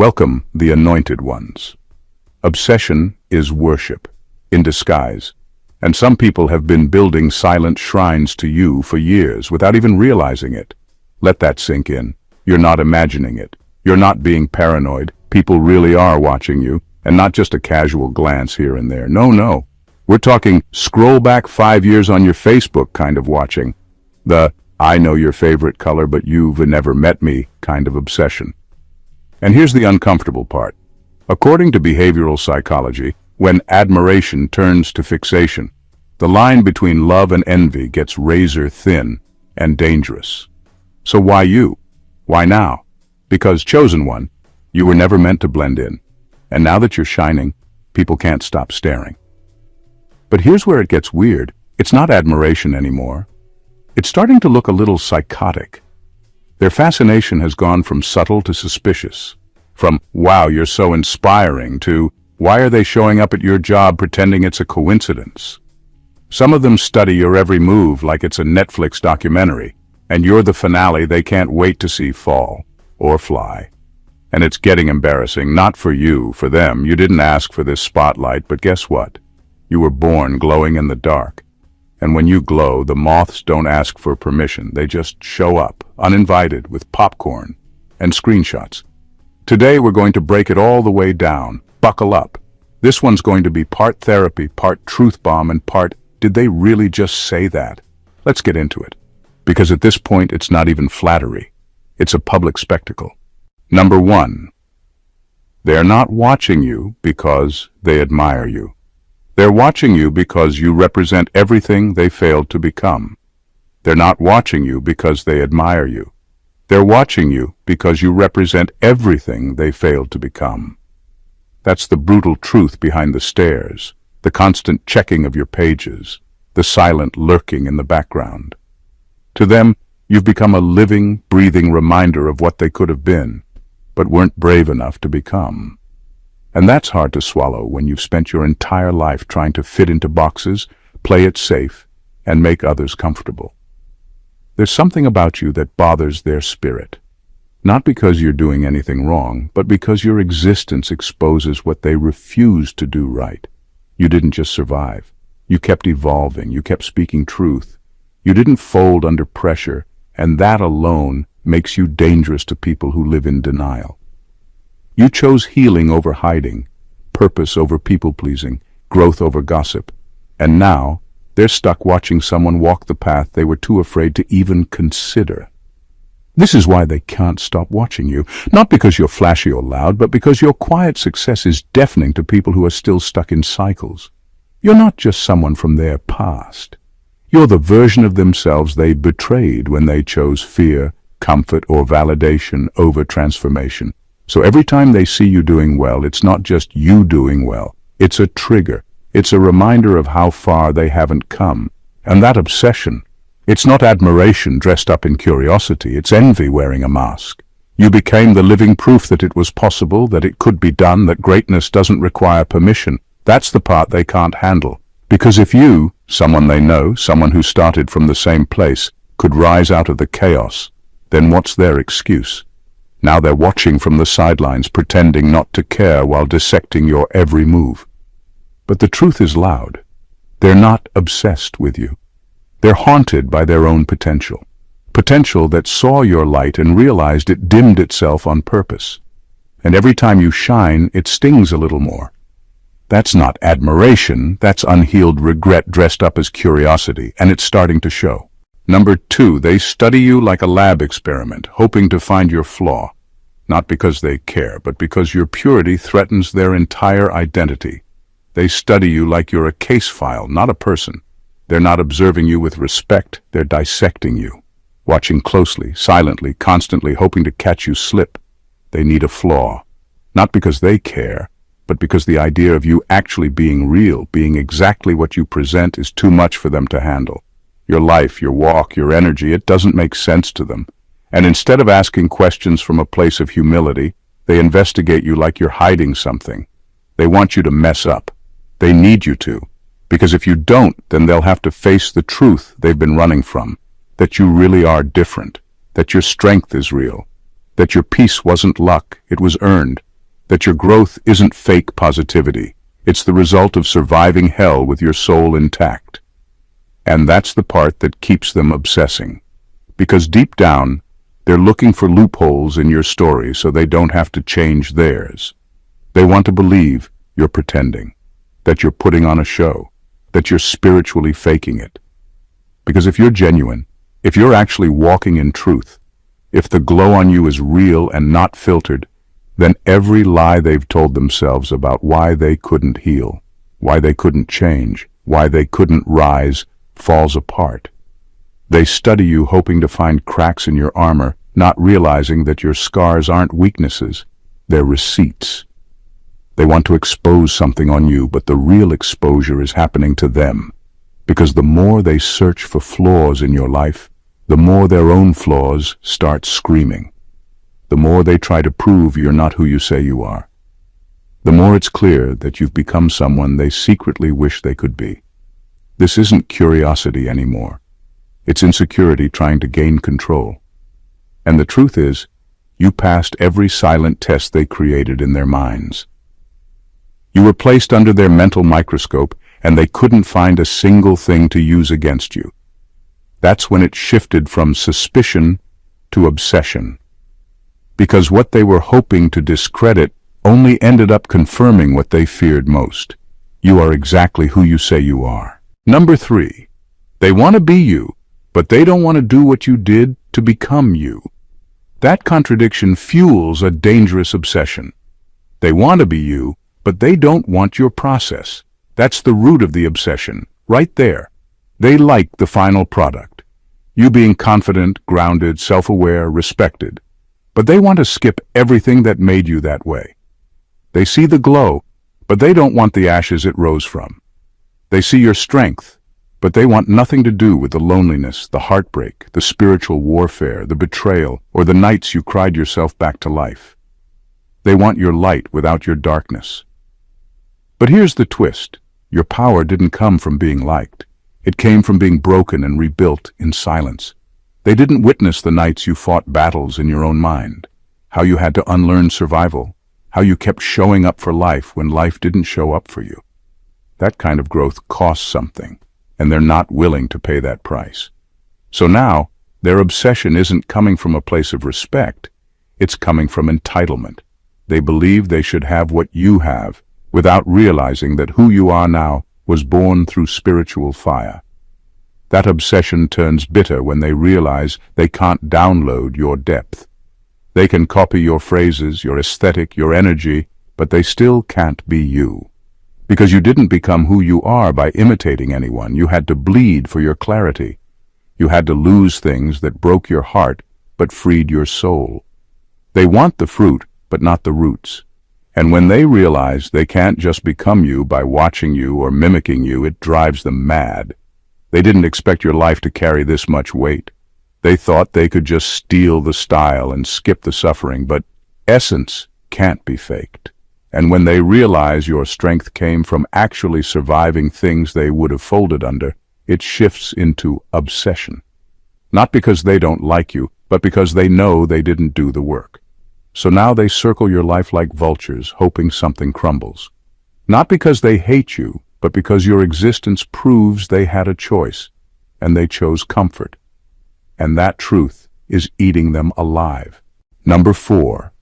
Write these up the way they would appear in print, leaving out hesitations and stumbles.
Welcome, the anointed ones. Obsession is worship, in disguise, and some people have been building silent shrines to you for years without even realizing it. Let that sink in. You're not imagining it. You're not being paranoid. People really are watching you, and not just a casual glance here and there. No. We're talking scroll back 5 years on your Facebook kind of watching. The I know your favorite color but you've never met me kind of obsession. And here's the uncomfortable part. According to behavioral psychology, when admiration turns to fixation, the line between love and envy gets razor thin and dangerous. So why you? Why now? Because, chosen one, you were never meant to blend in. And now that you're shining, people can't stop staring. But here's where it gets weird. It's not admiration anymore. It's starting to look a little psychotic. Their fascination has gone from subtle to suspicious. From, wow, you're so inspiring, to, why are they showing up at your job pretending it's a coincidence? Some of them study your every move like it's a Netflix documentary, and you're the finale they can't wait to see fall or fly. And it's getting embarrassing, not for you, for them. You didn't ask for this spotlight, but guess what? You were born glowing in the dark. And when you glow, the moths don't ask for permission. They just show up, uninvited, with popcorn and screenshots. Today we're going to break it all the way down. Buckle up. This one's going to be part therapy, part truth bomb, and part, did they really just say that? Let's get into it. Because at this point it's not even flattery. It's a public spectacle. Number 1. They're not watching you because they admire you. They're watching you because you represent everything they failed to become. They're not watching you because they admire you. They're watching you because you represent everything they failed to become. That's the brutal truth behind the stares, the constant checking of your pages, the silent lurking in the background. To them, you've become a living, breathing reminder of what they could have been, but weren't brave enough to become. And that's hard to swallow when you've spent your entire life trying to fit into boxes, play it safe, and make others comfortable. There's something about you that bothers their spirit. Not because you're doing anything wrong, but because your existence exposes what they refuse to do right. You didn't just survive. You kept evolving. You kept speaking truth. You didn't fold under pressure, and that alone makes you dangerous to people who live in denial. You chose healing over hiding, purpose over people-pleasing, growth over gossip, and now they're stuck watching someone walk the path they were too afraid to even consider. This is why they can't stop watching you, not because you're flashy or loud, but because your quiet success is deafening to people who are still stuck in cycles. You're not just someone from their past. You're the version of themselves they betrayed when they chose fear, comfort, or validation over transformation. So every time they see you doing well, it's not just you doing well. It's a trigger. It's a reminder of how far they haven't come. And that obsession, it's not admiration dressed up in curiosity. It's envy wearing a mask. You became the living proof that it was possible, that it could be done, that greatness doesn't require permission. That's the part they can't handle. Because if you, someone they know, someone who started from the same place, could rise out of the chaos, then what's their excuse? Now they're watching from the sidelines, pretending not to care while dissecting your every move. But the truth is loud. They're not obsessed with you. They're haunted by their own potential. Potential that saw your light and realized it dimmed itself on purpose. And every time you shine, it stings a little more. That's not admiration, that's unhealed regret dressed up as curiosity, and it's starting to show. Number 2, they study you like a lab experiment, hoping to find your flaw. Not because they care, but because your purity threatens their entire identity. They study you like you're a case file, not a person. They're not observing you with respect, they're dissecting you. Watching closely, silently, constantly, hoping to catch you slip. They need a flaw. Not because they care, but because the idea of you actually being real, being exactly what you present, is too much for them to handle. Your life, your walk, your energy, it doesn't make sense to them. And instead of asking questions from a place of humility, they investigate you like you're hiding something. They want you to mess up. They need you to. Because if you don't, then they'll have to face the truth they've been running from. That you really are different. That your strength is real. That your peace wasn't luck, it was earned. that your growth isn't fake positivity. It's the result of surviving hell with your soul intact. And that's the part that keeps them obsessing. Because deep down, they're looking for loopholes in your story so they don't have to change theirs. They want to believe you're pretending, that you're putting on a show, that you're spiritually faking it. Because if you're genuine, if you're actually walking in truth, if the glow on you is real and not filtered, then every lie they've told themselves about why they couldn't heal, why they couldn't change, why they couldn't rise, falls apart. They study you hoping to find cracks in your armor, not realizing that your scars aren't weaknesses, they're receipts. They want to expose something on you, but the real exposure is happening to them. Because the more they search for flaws in your life, the more their own flaws start screaming. The more they try to prove you're not who you say you are. The more it's clear that you've become someone they secretly wish they could be. This isn't curiosity anymore. It's insecurity trying to gain control. And the truth is, you passed every silent test they created in their minds. You were placed under their mental microscope, and they couldn't find a single thing to use against you. That's when it shifted from suspicion to obsession. Because what they were hoping to discredit only ended up confirming what they feared most. You are exactly who you say you are. Number 3. They want to be you, but they don't want to do what you did to become you. That contradiction fuels a dangerous obsession. They want to be you, but they don't want your process. That's the root of the obsession, right there. They like the final product. You being confident, grounded, self-aware, respected. But they want to skip everything that made you that way. They see the glow, but they don't want the ashes it rose from. They see your strength, but they want nothing to do with the loneliness, the heartbreak, the spiritual warfare, the betrayal, or the nights you cried yourself back to life. They want your light without your darkness. But here's the twist. Your power didn't come from being liked. It came from being broken and rebuilt in silence. They didn't witness the nights you fought battles in your own mind, how you had to unlearn survival, how you kept showing up for life when life didn't show up for you. That kind of growth costs something, and they're not willing to pay that price. So now, their obsession isn't coming from a place of respect, it's coming from entitlement. They believe they should have what you have, without realizing that who you are now was born through spiritual fire. That obsession turns bitter when they realize they can't download your depth. They can copy your phrases, your aesthetic, your energy, but they still can't be you. Because you didn't become who you are by imitating anyone. You had to bleed for your clarity. You had to lose things that broke your heart, but freed your soul. They want the fruit, but not the roots. And when they realize they can't just become you by watching you or mimicking you, it drives them mad. They didn't expect your life to carry this much weight. They thought they could just steal the style and skip the suffering, but essence can't be faked. And when they realize your strength came from actually surviving things they would have folded under, it shifts into obsession. Not because they don't like you, but because they know they didn't do the work. So now they circle your life like vultures, hoping something crumbles. Not because they hate you, but because your existence proves they had a choice, and they chose comfort. And that truth is eating them alive. Number 4.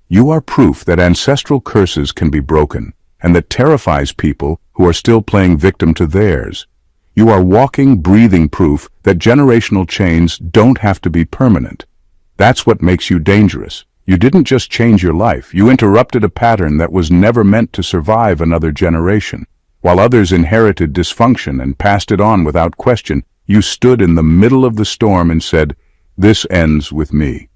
You are proof that ancestral curses can be broken, and that terrifies people who are still playing victim to theirs. You are walking, breathing proof that generational chains don't have to be permanent. That's what makes you dangerous. You didn't just change your life, you interrupted a pattern that was never meant to survive another generation. While others inherited dysfunction and passed it on without question, you stood in the middle of the storm and said, "This ends with me."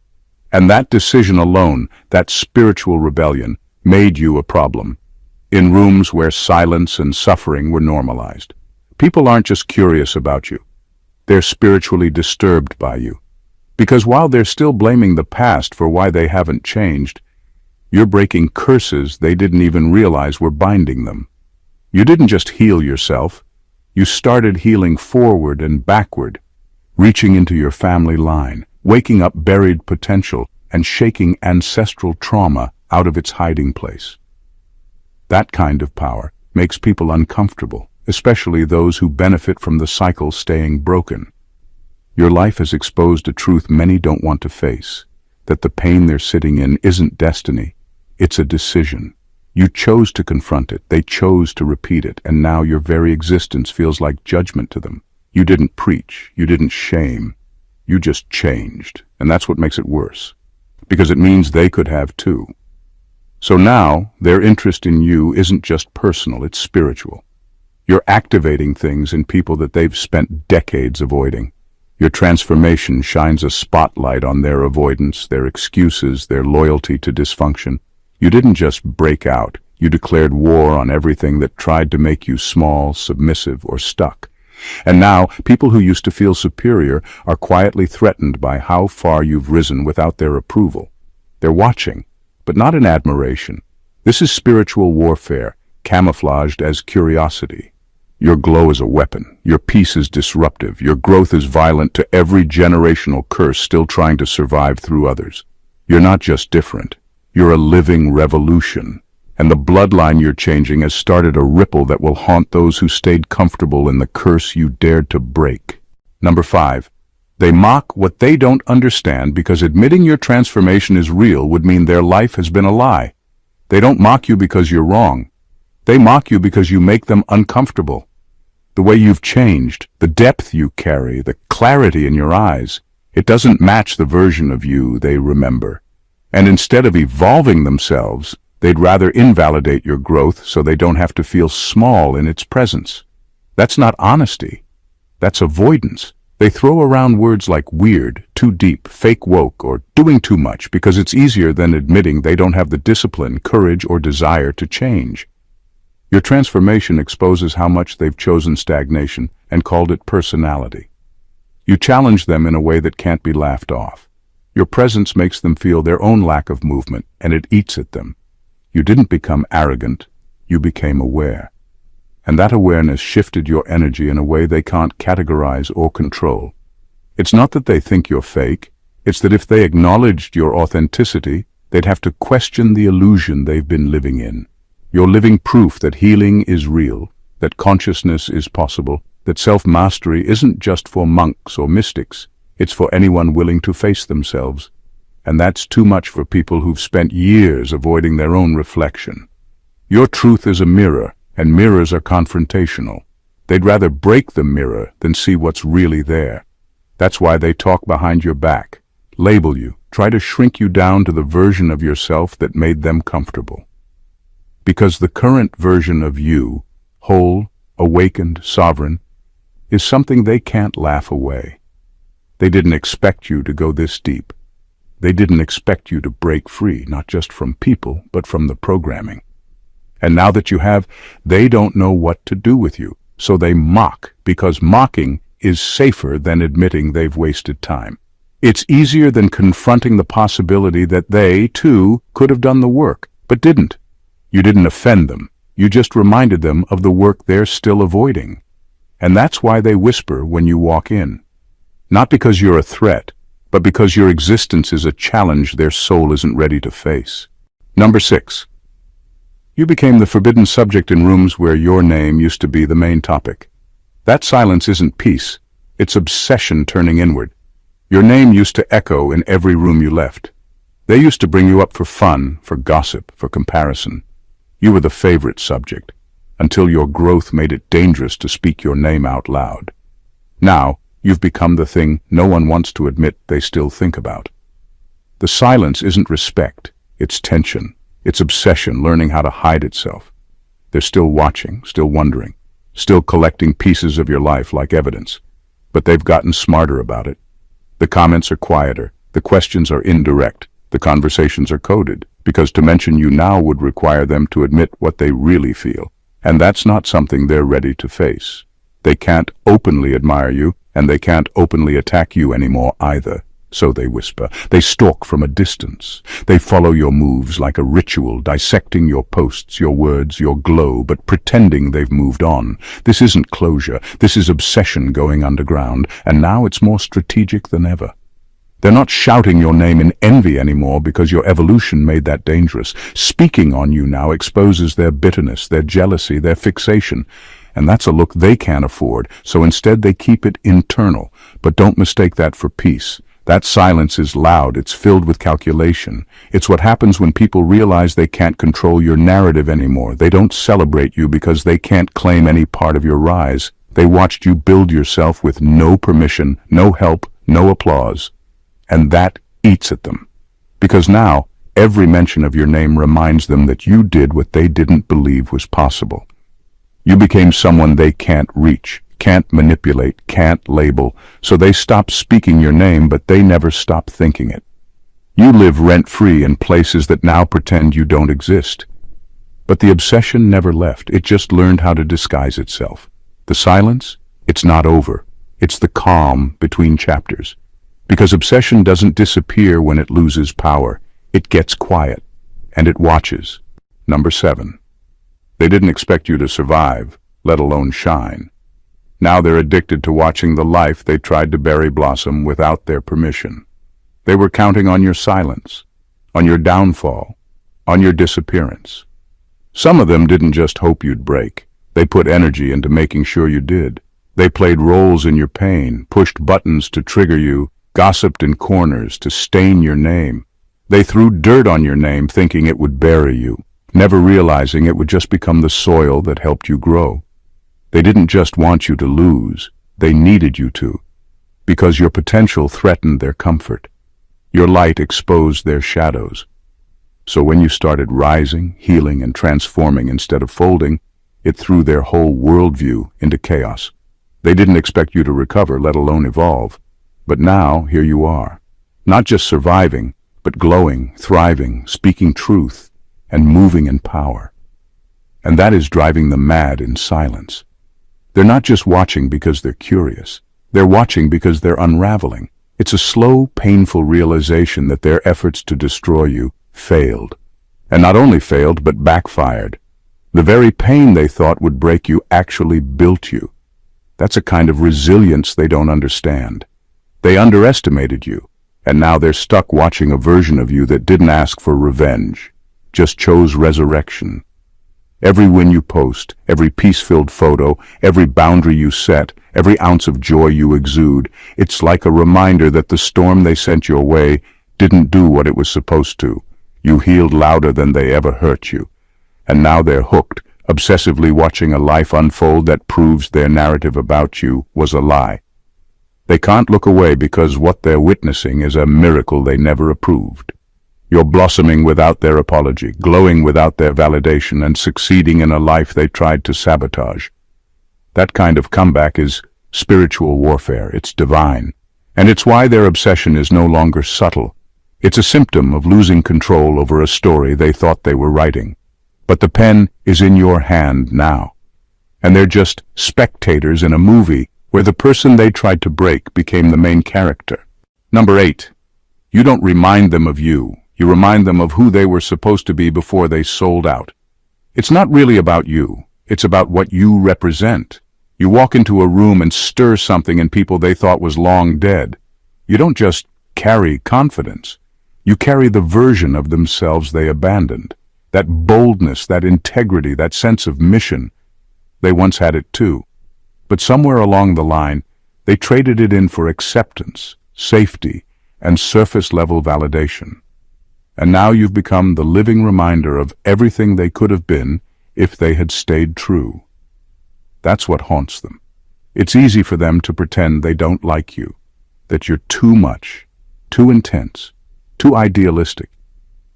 And that decision alone, that spiritual rebellion, made you a problem. In rooms where silence and suffering were normalized. People aren't just curious about you. They're spiritually disturbed by you. Because while they're still blaming the past for why they haven't changed, you're breaking curses they didn't even realize were binding them. You didn't just heal yourself, you started healing forward and backward, reaching into your family line, waking up buried potential, and shaking ancestral trauma out of its hiding place. That kind of power makes people uncomfortable, especially those who benefit from the cycle staying broken. Your life has exposed a truth many don't want to face, that the pain they're sitting in isn't destiny, it's a decision. You chose to confront it, they chose to repeat it, and now your very existence feels like judgment to them. You didn't preach, you didn't shame, you just changed, and that's what makes it worse, because it means they could have too. So now, their interest in you isn't just personal, it's spiritual. You're activating things in people that they've spent decades avoiding. Your transformation shines a spotlight on their avoidance, their excuses, their loyalty to dysfunction. You didn't just break out, you declared war on everything that tried to make you small, submissive, or stuck. And now, people who used to feel superior are quietly threatened by how far you've risen without their approval. They're watching, but not in admiration. This is spiritual warfare, camouflaged as curiosity. Your glow is a weapon, your peace is disruptive, your growth is violent to every generational curse still trying to survive through others. You're not just different, you're a living revolution. And the bloodline you're changing has started a ripple that will haunt those who stayed comfortable in the curse you dared to break. Number 5. They mock what they don't understand because admitting your transformation is real would mean their life has been a lie. They don't mock you because you're wrong. They mock you because you make them uncomfortable. The way you've changed, the depth you carry, the clarity in your eyes, it doesn't match the version of you they remember. And instead of evolving themselves, they'd rather invalidate your growth so they don't have to feel small in its presence. That's not honesty. That's avoidance. They throw around words like weird, too deep, fake woke, or doing too much because it's easier than admitting they don't have the discipline, courage, or desire to change. Your transformation exposes how much they've chosen stagnation and called it personality. You challenge them in a way that can't be laughed off. Your presence makes them feel their own lack of movement, and it eats at them. You didn't become arrogant, you became aware. And that awareness shifted your energy in a way they can't categorize or control. It's not that they think you're fake, it's that if they acknowledged your authenticity, they'd have to question the illusion they've been living in. You're living proof that healing is real, that consciousness is possible, that self-mastery isn't just for monks or mystics, it's for anyone willing to face themselves. And that's too much for people who've spent years avoiding their own reflection. Your truth is a mirror, and mirrors are confrontational. They'd rather break the mirror than see what's really there. That's why they talk behind your back, label you, try to shrink you down to the version of yourself that made them comfortable. Because the current version of you, whole, awakened, sovereign, is something they can't laugh away. They didn't expect you to go this deep. They didn't expect you to break free, not just from people, but from the programming. And now that you have, they don't know what to do with you, so they mock, because mocking is safer than admitting they've wasted time. It's easier than confronting the possibility that they, too, could have done the work, but didn't. You didn't offend them, you just reminded them of the work they're still avoiding. And that's why they whisper when you walk in. Not because you're a threat, but because your existence is a challenge their soul isn't ready to face. Number 6. You became the forbidden subject in rooms where your name used to be the main topic. That silence isn't peace, it's obsession turning inward. Your name used to echo in every room you left. They used to bring you up for fun, for gossip, for comparison. You were the favorite subject, until your growth made it dangerous to speak your name out loud. Now, you've become the thing no one wants to admit they still think about. The silence isn't respect, it's tension, it's obsession learning how to hide itself. They're still watching, still wondering, still collecting pieces of your life like evidence, but they've gotten smarter about it. The comments are quieter, the questions are indirect, the conversations are coded, because to mention you now would require them to admit what they really feel, and that's not something they're ready to face. They can't openly admire you, and they can't openly attack you anymore either. So they whisper. They stalk from a distance. They follow your moves like a ritual, dissecting your posts, your words, your glow, but pretending they've moved on. This isn't closure. This is obsession going underground, and now it's more strategic than ever. They're not shouting your name in envy anymore because your evolution made that dangerous. Speaking on you now exposes their bitterness, their jealousy, their fixation. And that's a look they can't afford, so instead they keep it internal. But don't mistake that for peace. That silence is loud, it's filled with calculation. It's what happens when people realize they can't control your narrative anymore. They don't celebrate you because they can't claim any part of your rise. They watched you build yourself with no permission, no help, no applause. And that eats at them. Because now, every mention of your name reminds them that you did what they didn't believe was possible. You became someone they can't reach, can't manipulate, can't label, so they stop speaking your name, but they never stop thinking it. You live rent-free in places that now pretend you don't exist. But the obsession never left, it just learned how to disguise itself. The silence? It's not over. It's the calm between chapters. Because obsession doesn't disappear when it loses power. It gets quiet, and it watches. Number 7. They didn't expect you to survive, let alone shine. Now they're addicted to watching the life they tried to berry blossom without their permission. They were counting on your silence, on your downfall, on your disappearance. Some of them didn't just hope you'd break. They put energy into making sure you did. They played roles in your pain, pushed buttons to trigger you, gossiped in corners to stain your name. They threw dirt on your name thinking it would bury you, never realizing it would just become the soil that helped you grow. They didn't just want you to lose, they needed you to, because your potential threatened their comfort. Your light exposed their shadows. So when you started rising, healing, and transforming instead of folding, it threw their whole worldview into chaos. They didn't expect you to recover, let alone evolve. But now, here you are, not just surviving, but glowing, thriving, speaking truth, and moving in power. And that is driving them mad in silence. They're not just watching because they're curious. They're watching because they're unraveling. It's a slow, painful realization that their efforts to destroy you failed. And not only failed, but backfired. The very pain they thought would break you actually built you. That's a kind of resilience they don't understand. They underestimated you, and now they're stuck watching a version of you that didn't ask for revenge, just chose resurrection. Every win you post, every peace-filled photo, every boundary you set, every ounce of joy you exude, it's like a reminder that the storm they sent your way didn't do what it was supposed to. You healed louder than they ever hurt you. And now they're hooked, obsessively watching a life unfold that proves their narrative about you was a lie. They can't look away because what they're witnessing is a miracle they never approved. You're blossoming without their apology, glowing without their validation, and succeeding in a life they tried to sabotage. That kind of comeback is spiritual warfare. It's divine. And it's why their obsession is no longer subtle. It's a symptom of losing control over a story they thought they were writing. But the pen is in your hand now. And they're just spectators in a movie where the person they tried to break became the main character. Number 8. You don't remind them of you. You remind them of who they were supposed to be before they sold out. It's not really about you. It's about what you represent. You walk into a room and stir something in people they thought was long dead. You don't just carry confidence. You carry the version of themselves they abandoned. That boldness, that integrity, that sense of mission. They once had it too. But somewhere along the line, they traded it in for acceptance, safety, and surface-level validation. And now you've become the living reminder of everything they could have been if they had stayed true. That's what haunts them. It's easy for them to pretend they don't like you, that you're too much, too intense, too idealistic.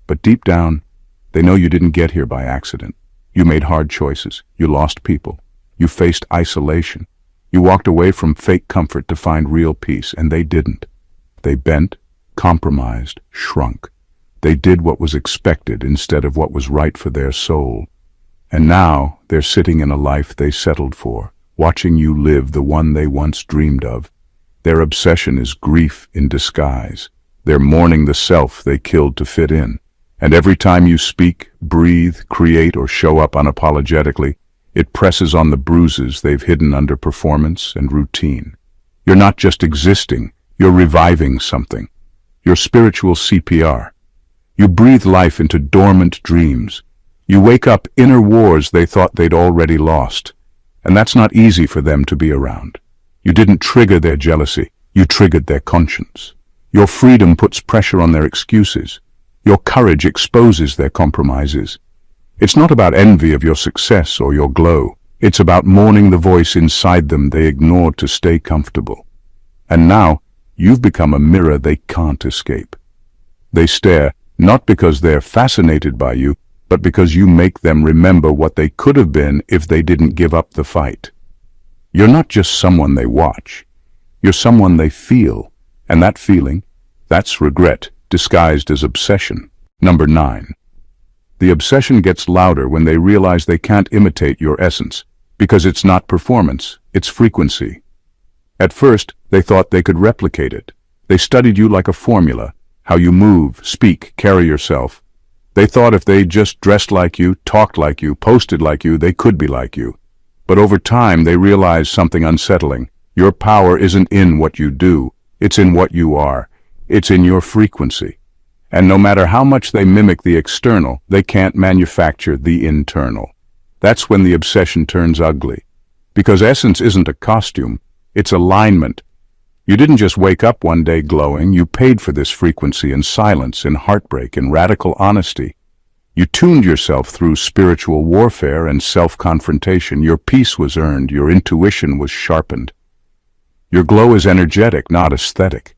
But deep down, they know you didn't get here by accident. You made hard choices. You lost people. You faced isolation. You walked away from fake comfort to find real peace, and they didn't. They bent, compromised, shrunk. They did what was expected instead of what was right for their soul. And now they're sitting in a life they settled for, watching you live the one they once dreamed of. Their obsession is grief in disguise. They're mourning the self they killed to fit in. And every time you speak, breathe, create, or show up unapologetically, it presses on the bruises they've hidden under performance and routine. You're not just existing, you're reviving something. your spiritual CPR. You breathe life into dormant dreams. You wake up inner wars they thought they'd already lost. And that's not easy for them to be around. You didn't trigger their jealousy, you triggered their conscience. Your freedom puts pressure on their excuses. Your courage exposes their compromises. It's not about envy of your success or your glow. It's about mourning the voice inside them they ignored to stay comfortable. And now, you've become a mirror they can't escape. They stare, not because they're fascinated by you, but because you make them remember what they could have been if they didn't give up the fight. You're not just someone they watch. You're someone they feel, and that feeling, that's regret, disguised as obsession. Number 9. The obsession gets louder when they realize they can't imitate your essence, because it's not performance, it's frequency. At first, they thought they could replicate it. They studied you like a formula, how you move, speak, carry yourself. They thought if they just dressed like you, talked like you, posted like you, they could be like you. But over time, they realized something unsettling. Your power isn't in what you do, it's in what you are. It's in your frequency. And no matter how much they mimic the external, they can't manufacture the internal. That's when the obsession turns ugly. Because essence isn't a costume, it's alignment. You didn't just wake up one day glowing, you paid for this frequency in silence, in heartbreak, in radical honesty. You tuned yourself through spiritual warfare and self-confrontation. Your peace was earned, your intuition was sharpened. Your glow is energetic, not aesthetic.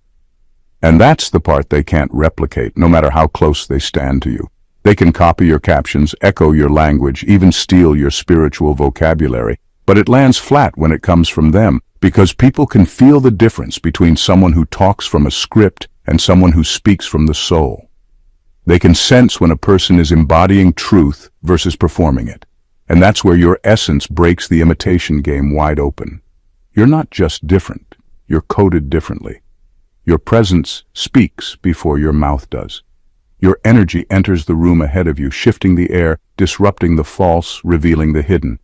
And that's the part they can't replicate, no matter how close they stand to you. They can copy your captions, echo your language, even steal your spiritual vocabulary, but it lands flat when it comes from them, because people can feel the difference between someone who talks from a script and someone who speaks from the soul. They can sense when a person is embodying truth versus performing it, and that's where your essence breaks the imitation game wide open. You're not just different, you're coded differently. Your presence speaks before your mouth does. Your energy enters the room ahead of you, shifting the air, disrupting the false, revealing the hidden.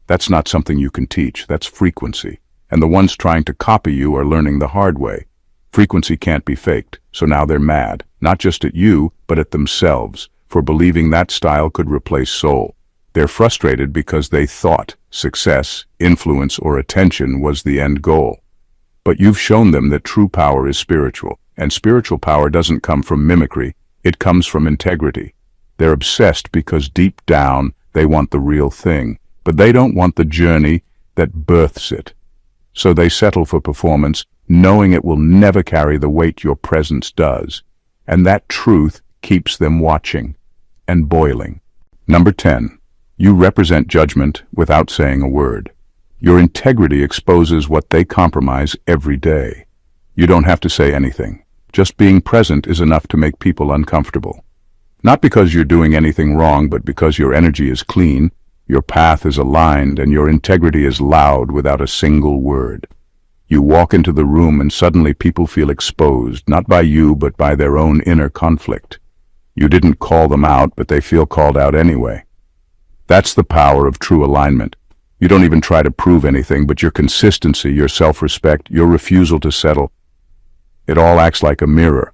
That's not something you can teach, that's frequency. And the ones trying to copy you are learning the hard way. Frequency can't be faked, so now they're mad, not just at you, but at themselves, for believing that style could replace soul. They're frustrated because they thought success, influence, or attention was the end goal. But you've shown them that true power is spiritual, and spiritual power doesn't come from mimicry, it comes from integrity. They're obsessed because deep down they want the real thing, but they don't want the journey that births it. So they settle for performance, knowing it will never carry the weight your presence does. And that truth keeps them watching and boiling. Number 10. You represent judgment without saying a word. Your integrity exposes what they compromise every day. You don't have to say anything. Just being present is enough to make people uncomfortable. Not because you're doing anything wrong, but because your energy is clean, your path is aligned, and your integrity is loud without a single word. You walk into the room and suddenly people feel exposed, not by you, but by their own inner conflict. You didn't call them out, but they feel called out anyway. That's the power of true alignment. You don't even try to prove anything, but your consistency, your self-respect, your refusal to settle, it all acts like a mirror.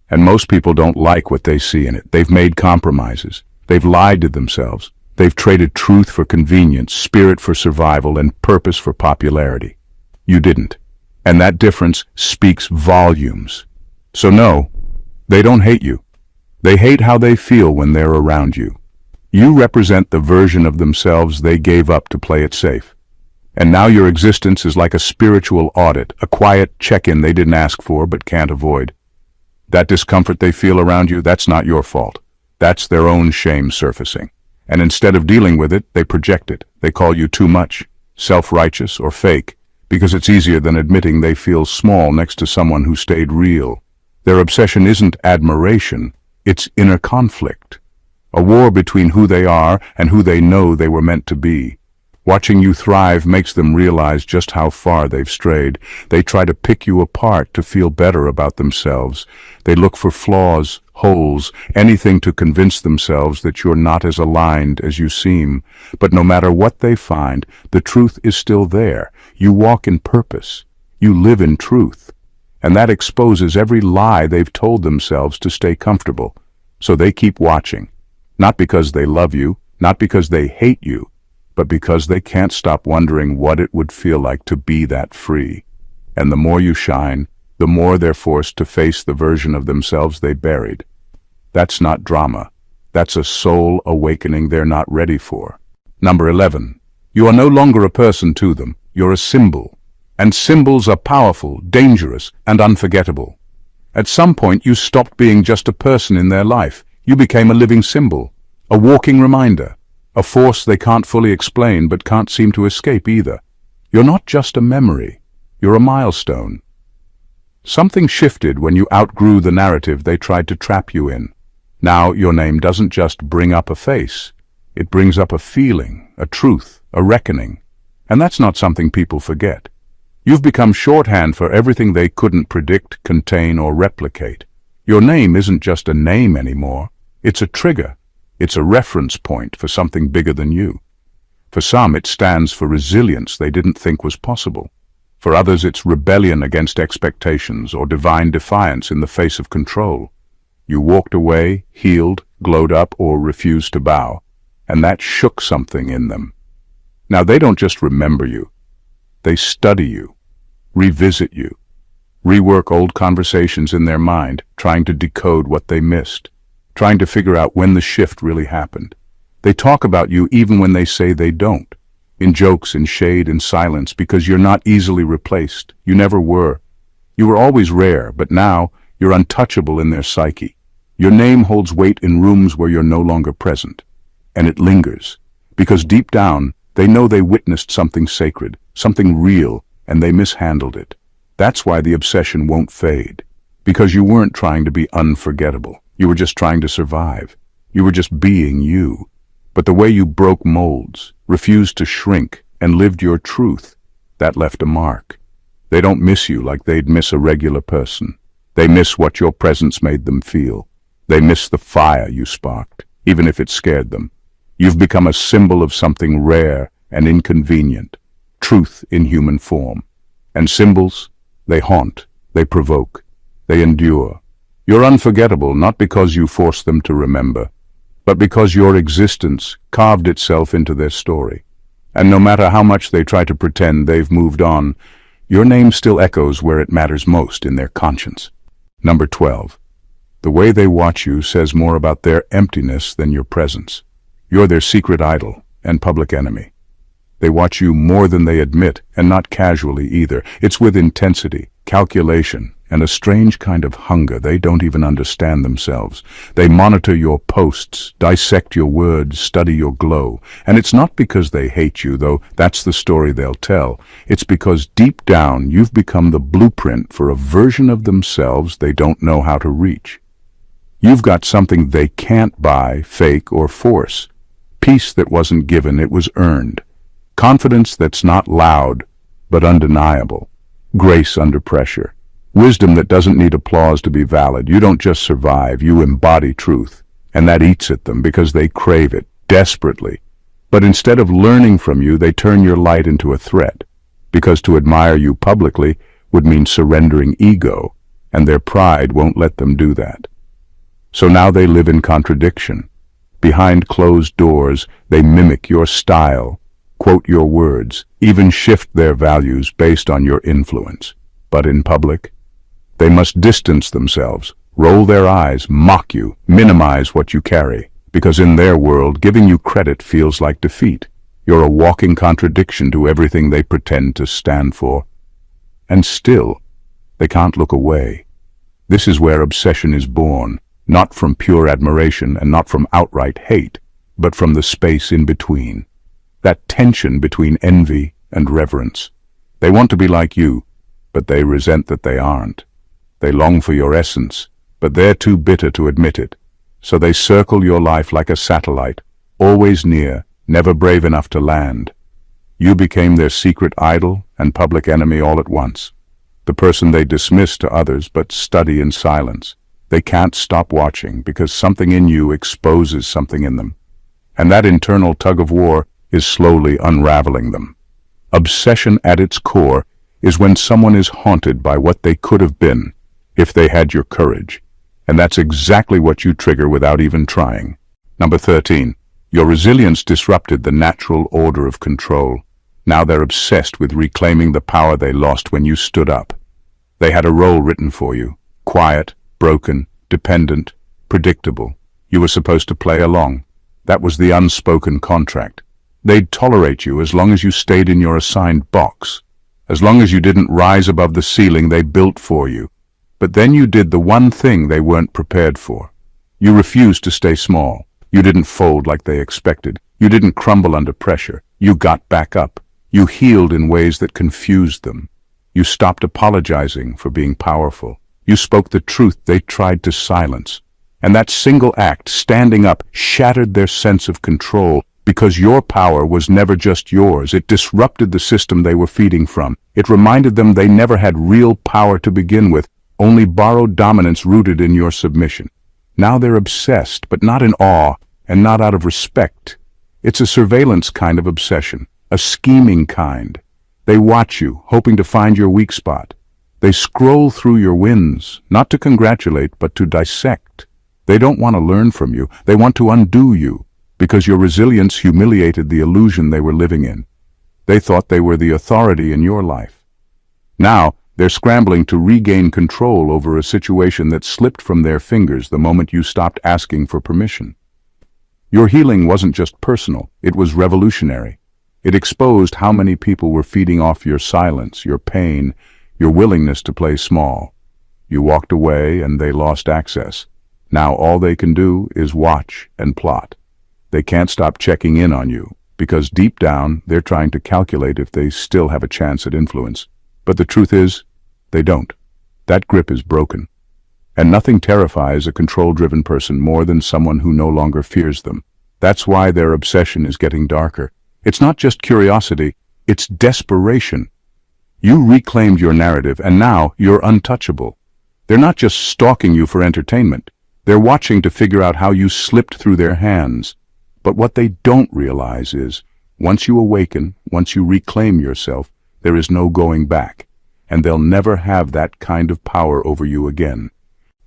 And most people don't like what they see in it. They've made compromises. They've lied to themselves. They've traded truth for convenience, spirit for survival, and purpose for popularity. You didn't. And that difference speaks volumes. So no, they don't hate you. They hate how they feel when they're around you. You represent the version of themselves they gave up to play it safe. And now your existence is like a spiritual audit, a quiet check-in they didn't ask for but can't avoid. That discomfort they feel around you, that's not your fault. That's their own shame surfacing. And instead of dealing with it, they project it. They call you too much, self-righteous, or fake, because it's easier than admitting they feel small next to someone who stayed real. Their obsession isn't admiration, it's inner conflict. A war between who they are and who they know they were meant to be. Watching you thrive makes them realize just how far they've strayed. They try to pick you apart to feel better about themselves. They look for flaws, holes, anything to convince themselves that you're not as aligned as you seem. But no matter what they find, the truth is still there. You walk in purpose. You live in truth. And that exposes every lie they've told themselves to stay comfortable. So they keep watching. Not because they love you, not because they hate you, but because they can't stop wondering what it would feel like to be that free. And the more you shine, the more they're forced to face the version of themselves they buried. That's not drama. That's a soul awakening they're not ready for. Number 11. You are no longer a person to them. You're a symbol. And symbols are powerful, dangerous, and unforgettable. At some point you stopped being just a person in their life. You became a living symbol, a walking reminder, a force they can't fully explain but can't seem to escape either. You're not just a memory. You're a milestone. Something shifted when you outgrew the narrative they tried to trap you in. Now your name doesn't just bring up a face. It brings up a feeling, a truth, a reckoning. And that's not something people forget. You've become shorthand for everything they couldn't predict, contain, or replicate. Your name isn't just a name anymore. It's a trigger. It's a reference point for something bigger than you. For some, it stands for resilience they didn't think was possible. For others, it's rebellion against expectations or divine defiance in the face of control. You walked away, healed, glowed up, or refused to bow, and that shook something in them. Now they don't just remember you. They study you, revisit you, rework old conversations in their mind, trying to decode what they missed, trying to figure out when the shift really happened. They talk about you even when they say they don't, in jokes, in shade, in silence, because you're not easily replaced. You never were. You were always rare, but now you're untouchable in their psyche. Your name holds weight in rooms where you're no longer present. And it lingers, because deep down, they know they witnessed something sacred, something real, and they mishandled it. That's why the obsession won't fade. Because you weren't trying to be unforgettable. You were just trying to survive. You were just being you. But the way you broke molds, refused to shrink, and lived your truth, that left a mark. They don't miss you like they'd miss a regular person. They miss what your presence made them feel. They miss the fire you sparked, even if it scared them. You've become a symbol of something rare and inconvenient, truth in human form. And symbols, they haunt, they provoke, they endure. You're unforgettable not because you forced them to remember, but because your existence carved itself into their story. And no matter how much they try to pretend they've moved on, your name still echoes where it matters most, in their conscience. Number 12. The way they watch you says more about their emptiness than your presence. You're their secret idol and public enemy. They watch you more than they admit, and not casually either. It's with intensity, calculation, and a strange kind of hunger they don't even understand themselves. They monitor your posts, dissect your words, study your glow. And it's not because they hate you, though that's the story they'll tell. It's because deep down you've become the blueprint for a version of themselves they don't know how to reach. You've got something they can't buy, fake, or force. Peace that wasn't given, it was earned. Confidence that's not loud, but undeniable. Grace under pressure. Wisdom that doesn't need applause to be valid. You don't just survive, you embody truth. And that eats at them because they crave it, desperately. But instead of learning from you, they turn your light into a threat. Because to admire you publicly would mean surrendering ego, and their pride won't let them do that. So now they live in contradiction. Behind closed doors, they mimic your style, quote your words, even shift their values based on your influence. But in public, they must distance themselves, roll their eyes, mock you, minimize what you carry, because in their world, giving you credit feels like defeat. You're a walking contradiction to everything they pretend to stand for. And still, they can't look away. This is where obsession is born. Not from pure admiration and not from outright hate, but from the space in between. That tension between envy and reverence. They want to be like you, but they resent that they aren't. They long for your essence, but they're too bitter to admit it. So they circle your life like a satellite, always near, never brave enough to land. You became their secret idol and public enemy all at once. The person they dismiss to others but study in silence. They can't stop watching because something in you exposes something in them. And that internal tug of war is slowly unraveling them. Obsession at its core is when someone is haunted by what they could have been if they had your courage. And that's exactly what you trigger without even trying. Number 13. Your resilience disrupted the natural order of control. Now they're obsessed with reclaiming the power they lost when you stood up. They had a role written for you. Quiet, broken, dependent, predictable. You were supposed to play along. That was the unspoken contract. They'd tolerate you as long as you stayed in your assigned box. As long as you didn't rise above the ceiling they built for you. But then you did the one thing they weren't prepared for. You refused to stay small. You didn't fold like they expected. You didn't crumble under pressure. You got back up. You healed in ways that confused them. You stopped apologizing for being powerful. You spoke the truth they tried to silence. And that single act, standing up, shattered their sense of control because your power was never just yours. It disrupted the system they were feeding from. It reminded them they never had real power to begin with, only borrowed dominance rooted in your submission. Now they're obsessed, but not in awe and not out of respect. It's a surveillance kind of obsession, a scheming kind. They watch you, hoping to find your weak spot. They scroll through your wins, not to congratulate, but to dissect. They don't want to learn from you. They want to undo you, because your resilience humiliated the illusion they were living in. They thought they were the authority in your life. Now, they're scrambling to regain control over a situation that slipped from their fingers the moment you stopped asking for permission. Your healing wasn't just personal, it was revolutionary. It exposed how many people were feeding off your silence, your pain, your willingness to play small. You walked away and they lost access. Now all they can do is watch and plot. They can't stop checking in on you, because deep down they're trying to calculate if they still have a chance at influence. But the truth is, they don't. That grip is broken. And nothing terrifies a control-driven person more than someone who no longer fears them. That's why their obsession is getting darker. It's not just curiosity, it's desperation. You reclaimed your narrative, and now you're untouchable. They're not just stalking you for entertainment. They're watching to figure out how you slipped through their hands. But what they don't realize is, once you awaken, once you reclaim yourself, there is no going back, and they'll never have that kind of power over you again.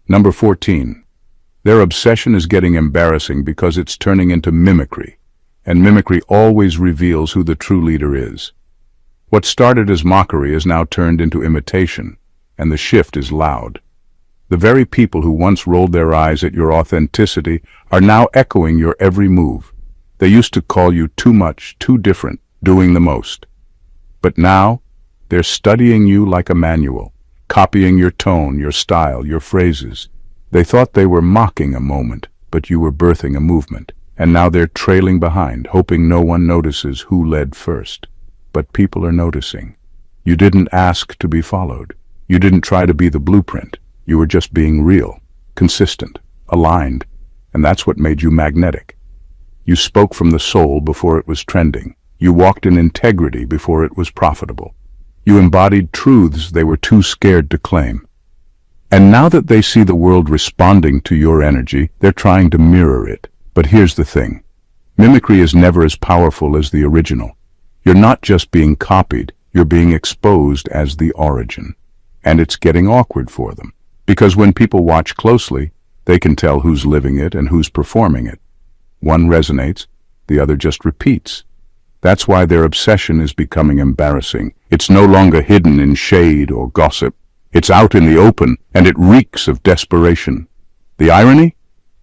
Number 14. Their obsession is getting embarrassing because it's turning into mimicry, and mimicry always reveals who the true leader is. What started as mockery is now turned into imitation, and the shift is loud. The very people who once rolled their eyes at your authenticity are now echoing your every move. They used to call you too much, too different, doing the most. But now, they're studying you like a manual, copying your tone, your style, your phrases. They thought they were mocking a moment, but you were birthing a movement. And now they're trailing behind, hoping no one notices who led first. But people are noticing. You didn't ask to be followed. You didn't try to be the blueprint. You were just being real, consistent, aligned, and that's what made you magnetic. You spoke from the soul before it was trending. You walked in integrity before it was profitable. You embodied truths they were too scared to claim. And now that they see the world responding to your energy, they're trying to mirror it. But here's the thing. Mimicry is never as powerful as the original. You're not just being copied, you're being exposed as the origin. And it's getting awkward for them. Because when people watch closely, they can tell who's living it and who's performing it. One resonates, the other just repeats. That's why their obsession is becoming embarrassing. It's no longer hidden in shade or gossip. It's out in the open, and it reeks of desperation. The irony?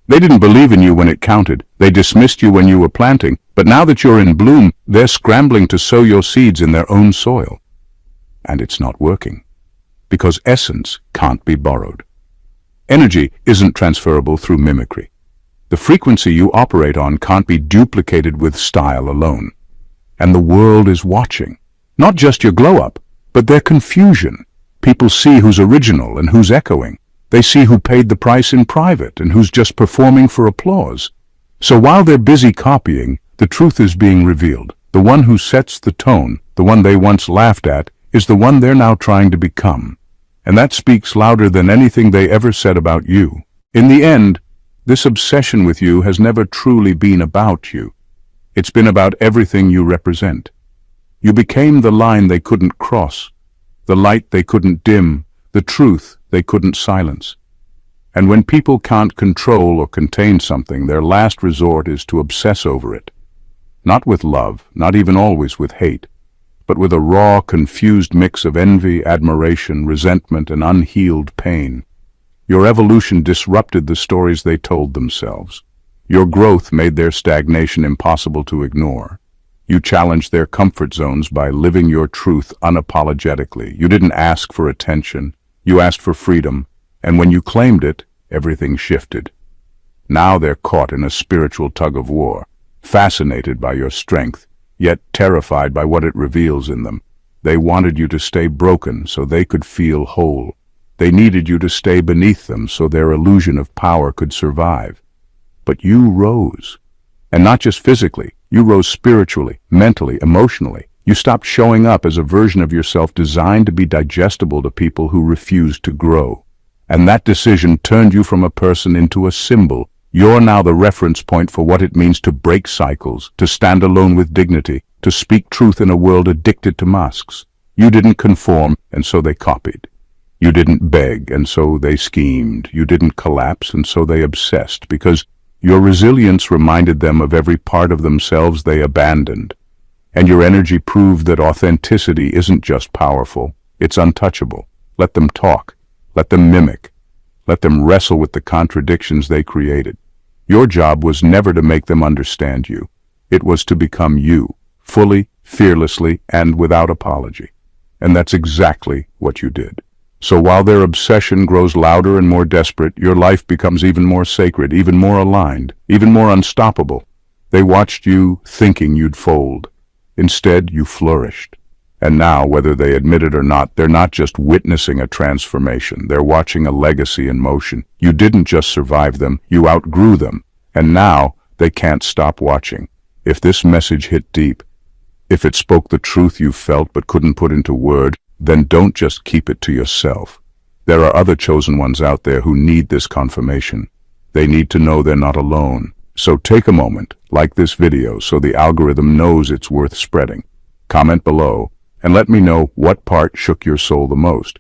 They didn't believe in you when it counted. They dismissed you when you were planting. But now that you're in bloom, they're scrambling to sow your seeds in their own soil. And it's not working. Because essence can't be borrowed. Energy isn't transferable through mimicry. The frequency you operate on can't be duplicated with style alone. And the world is watching. Not just your glow-up, but their confusion. People see who's original and who's echoing. They see who paid the price in private and who's just performing for applause. So while they're busy copying, the truth is being revealed. The one who sets the tone, the one they once laughed at, is the one they're now trying to become. And that speaks louder than anything they ever said about you. In the end, this obsession with you has never truly been about you. It's been about everything you represent. You became the line they couldn't cross, the light they couldn't dim, the truth they couldn't silence. And when people can't control or contain something, their last resort is to obsess over it. Not with love, not even always with hate, but with a raw, confused mix of envy, admiration, resentment, and unhealed pain. Your evolution disrupted the stories they told themselves. Your growth made their stagnation impossible to ignore. You challenged their comfort zones by living your truth unapologetically. You didn't ask for attention, you asked for freedom, and when you claimed it, everything shifted. Now they're caught in a spiritual tug-of-war, fascinated by your strength, yet terrified by what it reveals in them. They wanted you to stay broken so they could feel whole. They needed you to stay beneath them so their illusion of power could survive. But you rose. And not just physically, you rose spiritually, mentally, emotionally. You stopped showing up as a version of yourself designed to be digestible to people who refused to grow. And that decision turned you from a person into a symbol. You're now the reference point for what it means to break cycles, to stand alone with dignity, to speak truth in a world addicted to masks. You didn't conform, and so they copied. You didn't beg, and so they schemed. You didn't collapse, and so they obsessed, because your resilience reminded them of every part of themselves they abandoned. And your energy proved that authenticity isn't just powerful, it's untouchable. Let them talk. Let them mimic. Let them wrestle with the contradictions they created. Your job was never to make them understand you. It was to become you, fully, fearlessly, and without apology. And that's exactly what you did. So while their obsession grows louder and more desperate, your life becomes even more sacred, even more aligned, even more unstoppable. They watched you thinking you'd fold. Instead, you flourished. And now, whether they admit it or not, they're not just witnessing a transformation, they're watching a legacy in motion. You didn't just survive them, you outgrew them. And now, they can't stop watching. If this message hit deep, if it spoke the truth you felt but couldn't put into words, then don't just keep it to yourself. There are other chosen ones out there who need this confirmation. They need to know they're not alone. So take a moment, like this video so the algorithm knows it's worth spreading. Comment below, and let me know what part shook your soul the most.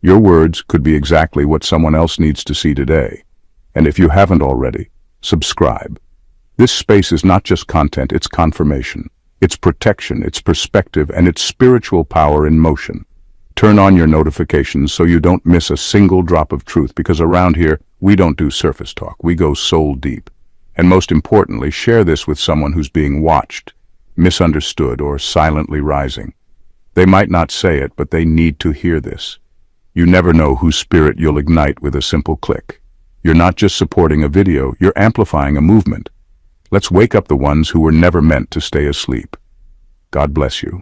Your words could be exactly what someone else needs to see today. And if you haven't already, subscribe. This space is not just content, it's confirmation. It's protection, it's perspective, and it's spiritual power in motion. Turn on your notifications so you don't miss a single drop of truth, because around here, we don't do surface talk, we go soul deep. And most importantly, share this with someone who's being watched, misunderstood, or silently rising. They might not say it, but they need to hear this. You never know whose spirit you'll ignite with a simple click. You're not just supporting a video, you're amplifying a movement. Let's wake up the ones who were never meant to stay asleep. God bless you.